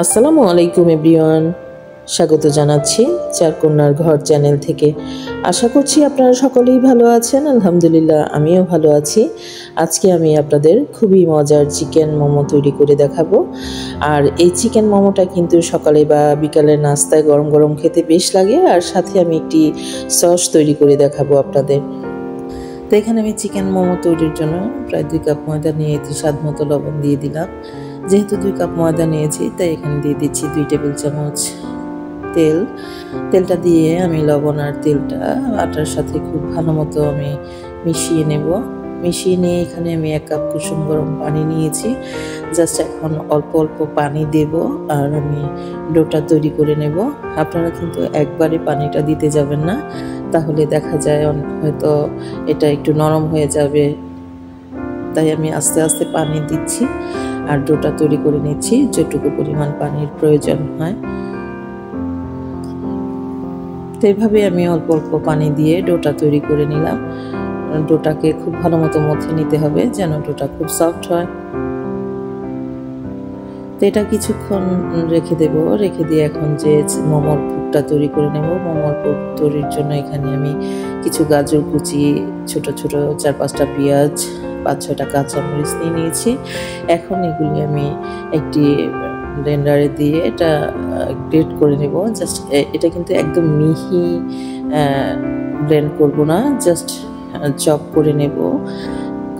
আসসালামু আলাইকুম এভরিওয়ান, স্বাগত জানাচ্ছি চারকন্যার ঘর চ্যানেল থেকে। আশা করছি আপনারা সকলেই ভালো আছেন। আলহামদুলিল্লাহ আমিও ভালো আছি। আজকে আমি আপনাদের খুবই মজার চিকেন মোমো তৈরি করে দেখাবো। আর এই চিকেন মোমোটা কিন্তু সকালে বা বিকালের নাস্তায় গরম গরম খেতে বেশ লাগে। আর সাথে আমি একটি সস তৈরি করে দেখাবো আপনাদের। তো এখানে আমি চিকেন মোমো তৈরির জন্য প্রায় 2 কাপ ময়দা নিয়েছি, স্বাদ মতো লবণ দিয়ে দিলাম। যেহেতু 2 কাপ ময়দা নিয়েছি তাই এখানে দিয়ে দিচ্ছি 2 টেবিল চামচ তেলটা দিয়ে আমি লবণ আর তেলটা আটার সাথে খুব ভালো মতো আমি মিশিয়ে নেব। মিশিয়ে নিয়ে এখানে আমি 1 কাপ কুসুম গরম পানি নিয়েছি। জাস্ট এখন অল্প অল্প পানি দেব আর আমি ডোটা তৈরি করে নেব। আপনারা কিন্তু একবারে পানিটা দিতে যাবেন না, তাহলে দেখা যায় হয়তো এটা একটু নরম হয়ে যাবে। তাই আমি আস্তে আস্তে পানি দিচ্ছি আর ডোটা তৈরি করে নিচ্ছি যেটুকু পরিমাণ পানির প্রয়োজন হয়। তো এইভাবে আমি অল্প অল্প পানি দিয়ে ডোটা তৈরি করে নিলাম। ডোটাকে খুব ভালো মতো মথে নিতে হবে যেন ডোটা খুব সফট হয়। তো এটা কিছুক্ষণ রেখে দেব। রেখে দিয়ে এখন যে মোমোর পুরটা তৈরি করে নেব। মোমোর পুর তৈরির জন্য এখানে আমি কিছু গাজর কুচি, ছোট ছোট 4-5টা পেঁয়াজ, 5-6টা কাঁচামরিচ নিয়ে নিয়েছি। এখন এগুলি আমি একটি ব্লেন্ডারে দিয়ে এটা গ্রেট করে নেব। জাস্ট এটা কিন্তু একদম মিহি ব্লেন্ড করব না, জাস্ট চপ করে নেব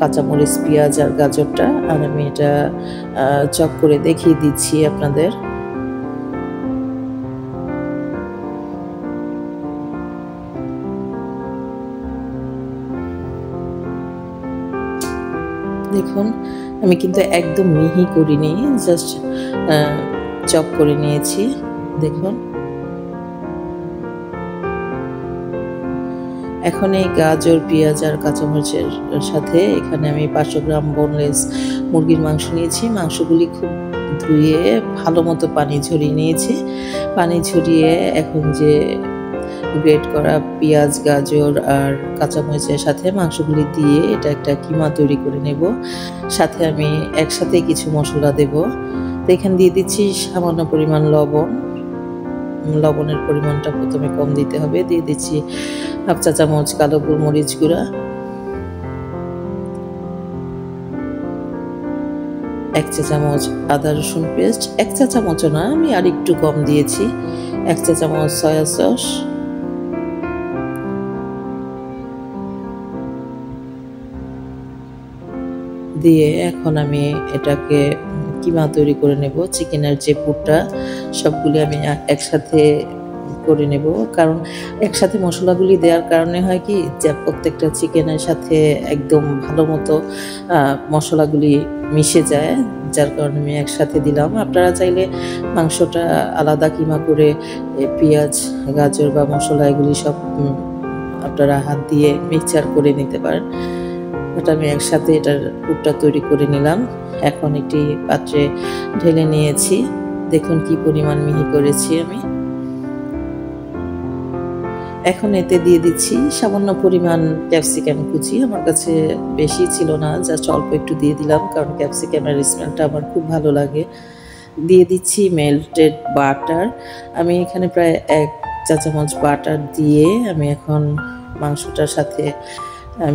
কাঁচামরিচ, পেঁয়াজ আর গাজরটা। আর আমি এটা চপ করে দেখিয়ে দিচ্ছি আপনাদের। দেখুন আমি কিন্তু একদম মিহি করিনি, জাস্ট চপ করে নিয়েছি। দেখুন এখন এই গাজর, পেঁয়াজ আর কাঁচামরিচের সাথে এখানে আমি 500 গ্রাম বোনলেস মুরগির মাংস নিয়েছি। মাংসগুলি খুব ধুয়ে ভালো মতো পানি ঝরিয়ে নিয়েছি। পানি ঝরিয়ে এখন যে গ্রেট করা পেঁয়াজ, গাজর আর কাঁচামরিচের সাথে মাংসগুলি দিয়ে এটা একটা কিমা তৈরি করে নেব। সাথে আমি একসাথে কিছু মশলা দেব। তো এখানে দিয়ে দিচ্ছি সামান্য পরিমাণ লবণ। লবণের পরিমাণটা প্রথমে কম দিতে হবে। দিয়ে দিচ্ছি 1/2 চা চামচ কালো গোলমরিচ গুঁড়া, 1 চা চামচ আদা রসুন পেস্ট, 1 চা চামচও না, আমি আর একটু কম দিয়েছি, 1 চা চামচ সয়া সস, দিয়ে এখন আমি এটাকে কিমা তৈরি করে নেব। চিকেনের যে পুরটা সবগুলি আমি একসাথে করে নেব, কারণ একসাথে মশলাগুলি দেওয়ার কারণে হয় কি যে প্রত্যেকটা চিকেনের সাথে একদম ভালো মতো মশলাগুলি মিশে যায়, যার কারণে আমি একসাথে দিলাম। আপনারা চাইলে মাংসটা আলাদা কিমা করে পেঁয়াজ, গাজর বা মশলা এগুলি সব আপনারা হাত দিয়ে মিক্সচার করে নিতে পারেন। এটা আমি একসাথে এটার পুরটা তৈরি করে নিলাম। এখন একটি পাত্রে ঢেলে নিয়েছি। দেখুন কি পরিমাণ মিহি করেছি আমি। এখন এতে দিয়ে দিচ্ছি সামান্য পরিমাণ ক্যাপসিকাম কুচি। আমার কাছে বেশি ছিল না, জাস্ট অল্প একটু দিয়ে দিলাম, কারণ ক্যাপসিকামের স্মেলটা আমার খুব ভালো লাগে। দিয়ে দিচ্ছি মেল্টেড বাটার। আমি এখানে প্রায় 1 চা চামচ বাটার দিয়ে আমি এখন মাংসটার সাথে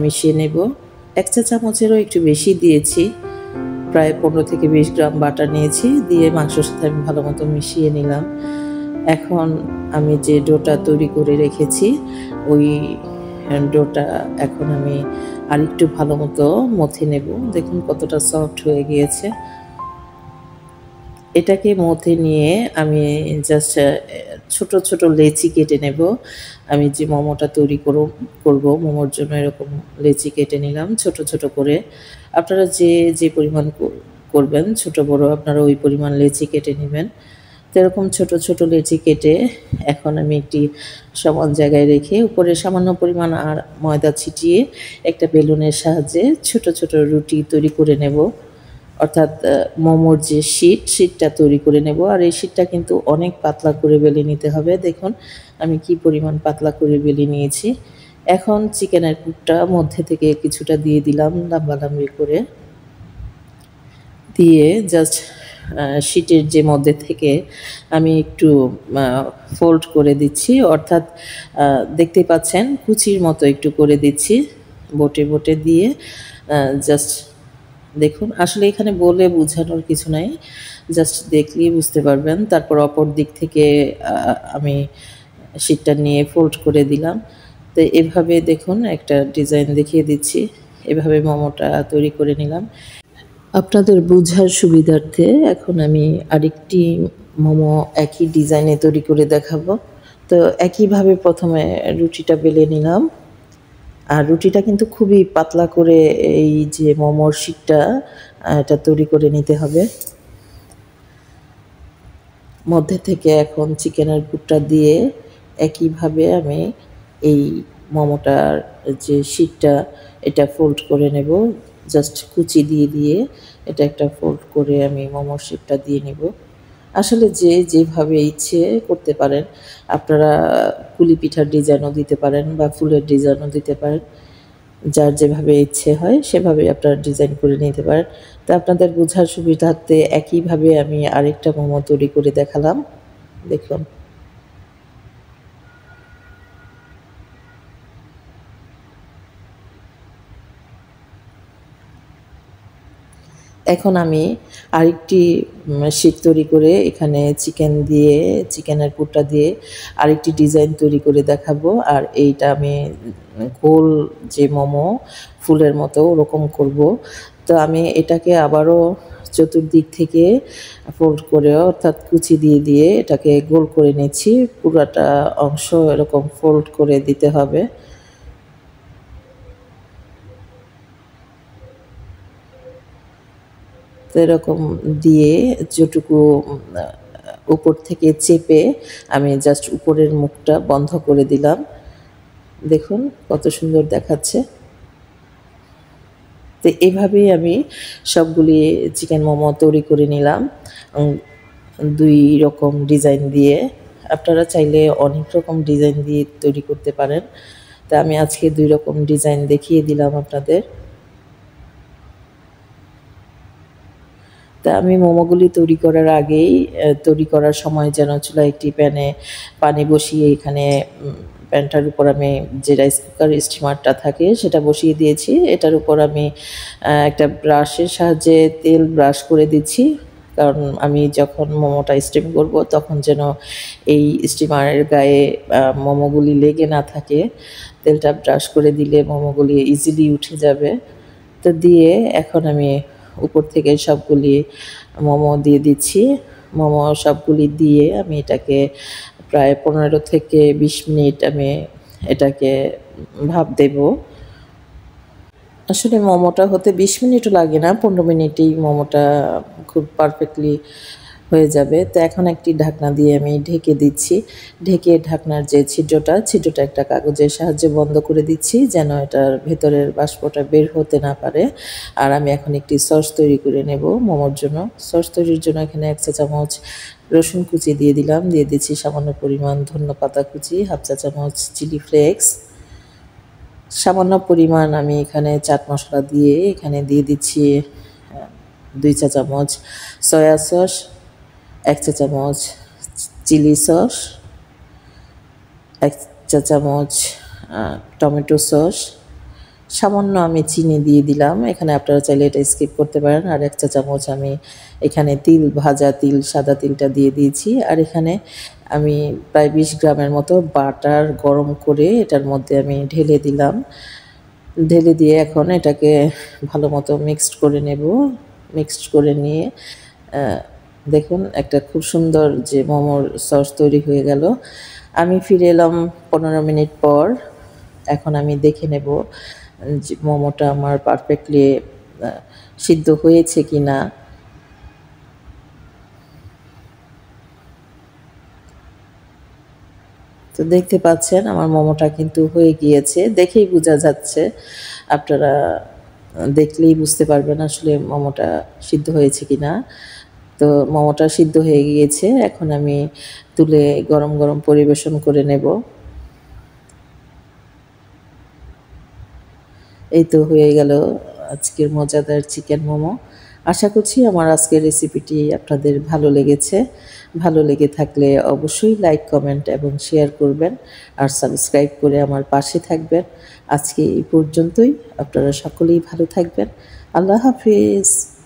মিশিয়ে নেব। 1 চা চামচেরও একটু বেশি দিয়েছি, প্রায় 15 থেকে 20 গ্রাম বাটার নিয়েছি। দিয়ে মাংসের সাথে আমি ভালো মতো মিশিয়ে নিলাম। এখন আমি যে ডোটা তৈরি করে রেখেছি ওই ডোটা এখন আমি আরেকটু ভালো মতো মথে নেব। দেখুন কতটা সফট হয়ে গিয়েছে। এটাকে মথে নিয়ে আমি জাস্ট ছোট ছোট লেচি কেটে নেব। আমি যে মোমোটা তৈরি করব মোমোর জন্য এরকম লেচি কেটে নিলাম ছোট ছোট করে। আপনারা যে পরিমাণ করবেন ছোট বড় আপনারা ওই পরিমাণ লেচি কেটে নেবেন। তো এরকম ছোট ছোট লেচি কেটে এখন আমি একটি সমান জায়গায় রেখে উপরে সামান্য পরিমাণ আর ময়দা ছিটিয়ে একটা বেলুনের সাহায্যে ছোট ছোট রুটি তৈরি করে নেব, অর্থাৎ মোমোর যে শীটটা তৈরি করে নেব। আর এই শীটটা কিন্তু অনেক পাতলা করে বেলে নিতে হবে। দেখুন আমি কি পরিমাণ পাতলা করে বেলে নিয়েছি। এখন চিকেনের পুরটা মধ্যে থেকে কিছুটা দিয়ে দিলাম লাম্বালাম্বি করে, দিয়ে জাস্ট শীটের যে মধ্যে থেকে আমি একটু ফোল্ড করে দিচ্ছি, অর্থাৎ দেখতে পাচ্ছেন কুচির মতো একটু করে দিচ্ছি বটে বটে দিয়ে। জাস্ট দেখুন, আসলে এখানে বলে বোঝানোর কিছু নাই, জাস্ট দেখলেই বুঝতে পারবেন। তারপর অপর দিক থেকে আমি শীটটা নিয়ে ফোল্ড করে দিলাম। তো এভাবে দেখুন একটা ডিজাইন দেখিয়ে দিচ্ছি, এভাবে মোমোটা তৈরি করে নিলাম। আপনাদের বোঝার সুবিধার্থে এখন আমি আরেকটি মোমো একই ডিজাইনে তৈরি করে দেখাবো। তো একইভাবে প্রথমে রুটিটা বেলে নিলাম, আর রুটিটা কিন্তু খুবই পাতলা করে এই যে মোমোর শীটটা এটা তৈরি করে নিতে হবে। মধ্যে থেকে এখন চিকেনের পুরটা দিয়ে একইভাবে আমি এই মোমোটার যে শীটটা এটা ফোল্ড করে নেব, জাস্ট কুচি দিয়ে দিয়ে এটা একটা ফোল্ড করে আমি মোমোর শেপটা দিয়ে নেব। আসলে যে যেভাবে ইচ্ছে করতে পারেন, আপনারা কুলি পিঠার ডিজাইনও দিতে পারেন বা ফুলের ডিজাইনও দিতে পারেন, যার যেভাবে ইচ্ছে হয় সেভাবে আপনারা ডিজাইন করে নিতে পারেন। তো আপনাদের বোঝার সুবিধার্থে একইভাবে আমি আরেকটা মোমো তৈরি করে দেখালাম, দেখুন। এখন আমি আরেকটি শীট তৈরি করে এখানে চিকেন দিয়ে, চিকেনের পুরটা দিয়ে আরেকটি ডিজাইন তৈরি করে দেখাবো। আর এইটা আমি গোল যে মোমো ফুলের মতো ওরকম করব। তো আমি এটাকে আবারও চতুর্দিক থেকে ফোল্ড করে, অর্থাৎ কুচি দিয়ে দিয়ে এটাকে গোল করে নিচ্ছি। পুরাটা অংশ এরকম ফোল্ড করে দিতে হবে। তো এরকম দিয়ে যেটুকু উপর থেকে চেপে আমি জাস্ট উপরের মুখটা বন্ধ করে দিলাম, দেখুন কত সুন্দর দেখাচ্ছে। তো এভাবেই আমি সবগুলি চিকেন মোমো তৈরি করে নিলাম দুই রকম ডিজাইন দিয়ে। আপনারা চাইলে অনেক রকম ডিজাইন দিয়ে তৈরি করতে পারেন। তা আমি আজকে দুই রকম ডিজাইন দেখিয়ে দিলাম আপনাদের। তা আমি মোমোগুলি তৈরি করার আগেই, তৈরি করার সময় যেন চুলায় একটি প্যানে পানি বসিয়ে এখানে প্যানটার উপর আমি যে রাইস কুকার স্টিমারটা থাকে সেটা বসিয়ে দিয়েছি। এটার উপর আমি একটা ব্রাশের সাহায্যে তেল ব্রাশ করে দিচ্ছি, কারণ আমি যখন মোমোটা স্টিম করব তখন যেন এই স্টিমারের গায়ে মোমোগুলি লেগে না থাকে। তেলটা ব্রাশ করে দিলে মোমোগুলি ইজিলি উঠে যাবে। তো দিয়ে এখন আমি উপর থেকে সবগুলি মোমো দিয়ে দিচ্ছি। মোমো সবগুলি দিয়ে আমি এটাকে প্রায় 15 থেকে 20 মিনিট আমি এটাকে ভাপ দেব। আসলে মোমোটা হতে 20 মিনিটও লাগে না, 15 মিনিটেই মোমোটা খুব পারফেক্টলি হয়ে যাবে। তো এখন একটি ঢাকনা দিয়ে আমি ঢেকে দিচ্ছি। ঢেকে ঢাকনার যে ছিদ্রটা একটা কাগজের সাহায্যে বন্ধ করে দিচ্ছি, যেন এটার ভেতরের বাষ্পটা বের হতে না পারে। আর আমি এখন একটি সস তৈরি করে নেব মোমোর জন্য। সস তৈরির জন্য এখানে 1 চা চামচ রসুন কুচি দিয়ে দিলাম, দিয়ে দিচ্ছি সামান্য পরিমাণ ধনেপাতা কুচি, 1/2 চা চামচ চিলি ফ্লেক্স, সামান্য পরিমাণ আমি এখানে চাট মশলা দিয়ে এখানে দিয়ে দিচ্ছি 2 চা চামচ সয়া সস, 1 চা চামচ চিলি সস, 1 চা চামচ টমেটো সস, সামান্য আমি চিনি দিয়ে দিলাম। এখানে আপনারা চাইলে এটা স্কিপ করতে পারেন। আর 1 চা চামচ আমি এখানে তিল, ভাজা তিল, সাদা তিলটা দিয়ে দিয়েছি। আর এখানে আমি প্রায় 20 গ্রামের মতো বাটার গরম করে এটার মধ্যে আমি ঢেলে দিলাম। ঢেলে দিয়ে এখন এটাকে ভালো মতো মিক্সড করে নেব। মিক্সড করে নিয়ে দেখুন একটা খুব সুন্দর যে মোমোর সস তৈরি হয়ে গেল। আমি ফিরে এলাম 15 মিনিট পর। এখন আমি দেখে নেব যে মোমোটা আমার পারফেক্টলি সিদ্ধ হয়েছে কি না। তো দেখতে পাচ্ছেন আমার মোমোটা কিন্তু হয়ে গিয়েছে, দেখেই বোঝা যাচ্ছে। আপনারা দেখলেই বুঝতে পারবেন আসলে মোমোটা সিদ্ধ হয়েছে কি না। তো মোমোটা সিদ্ধ হয়ে গিয়েছে, এখন আমি তুলে গরম গরম পরিবেশন করে নেব। এই তো হয়ে গেল আজকের মজাদার চিকেন মোমো। আশা করছি আমার আজকের রেসিপিটি আপনাদের ভালো লেগেছে। ভালো লেগে থাকলে অবশ্যই লাইক, কমেন্ট এবং শেয়ার করবেন আর সাবস্ক্রাইব করে আমার পাশে থাকবেন। আজকে এই পর্যন্তই। আপনারা সকলেই ভালো থাকবেন। আল্লাহ হাফিজ।